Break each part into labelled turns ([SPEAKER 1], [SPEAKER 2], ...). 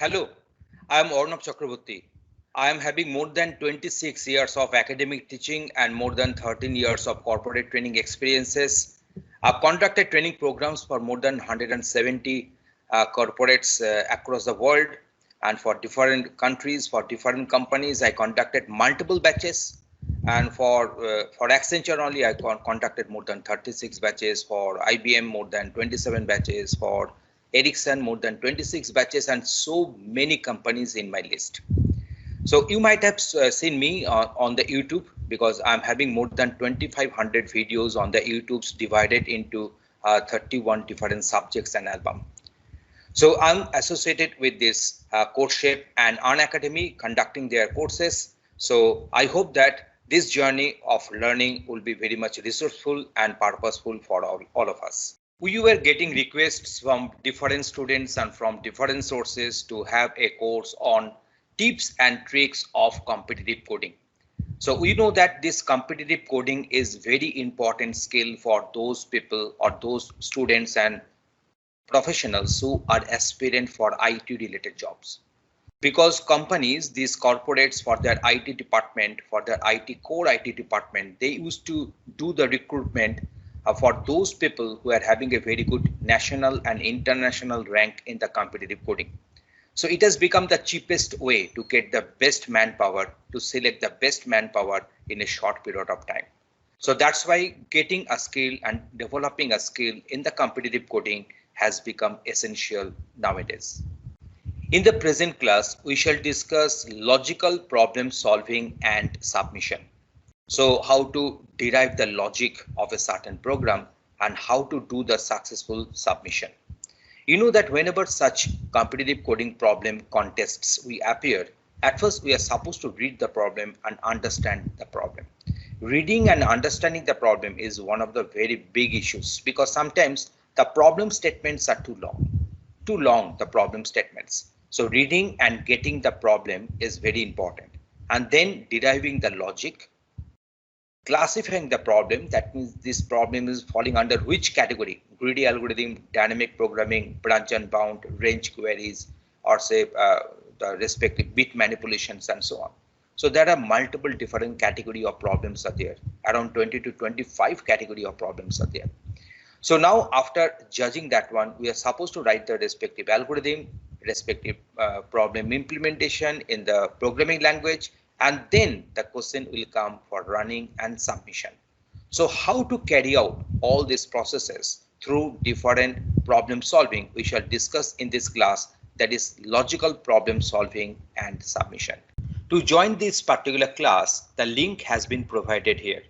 [SPEAKER 1] Hello, I am Arnab Chakraborty. I am having more than 26 years of academic teaching and more than 13 years of corporate training experiences. I've conducted training programs for more than 170 corporates across the world, and for different countries, for different companies. I conducted multiple batches, and for Accenture only, I conducted more than 36 batches. For IBM, more than 27 batches. For Ericsson, more than 26 batches, and so many companies in my list. So you might have seen me on the YouTube, because I'm having more than 2,500 videos on the YouTubes divided into 31 different subjects and album. So I'm associated with this CodeChef and Unacademy conducting their courses. So I hope that this journey of learning will be very much resourceful and purposeful for all of us. We were getting requests from different students and from different sources to have a course on tips and tricks of competitive coding. So we know that this competitive coding is very important skill for those people or those students and professionals who are aspirant for IT related jobs. Because companies, these corporates, for their IT department, for their IT core IT department, they used to do the recruitment for those people who are having a very good national and international rank in the competitive coding. So it has become the cheapest way to get the best manpower, to select the best manpower in a short period of time. So that's why getting a skill and developing a skill in the competitive coding has become essential nowadays. In the present class, we shall discuss logical problem solving and submission. So how to derive the logic of a certain program and how to do the successful submission. You know that whenever such competitive coding problem contests we appear, at first we are supposed to read the problem and understand the problem. Reading and understanding the problem is one of the very big issues, because sometimes the problem statements are too long, the problem statements. So reading and getting the problem is very important. And then deriving the logic, classifying the problem, that means this problem is falling under which category: greedy algorithm, dynamic programming, branch and bound, range queries, or say the respective bit manipulations and so on. So there are multiple different category of problems are there. Around 20 to 25 category of problems are there. So now after judging that one, we are supposed to write the respective algorithm, respective problem implementation in the programming language, and then the question will come for running and submission. So how to carry out all these processes through different problem solving, we shall discuss in this class, that is logical problem solving and submission. To join this particular class, the link has been provided here,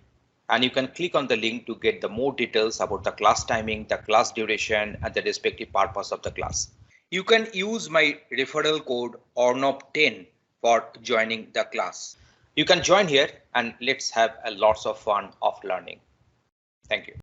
[SPEAKER 1] and you can click on the link to get the more details about the class timing, the class duration, and the respective purpose of the class. You can use my referral code ORNOP10 for joining the class. You can join here and let's have a lots of fun of learning. Thank you.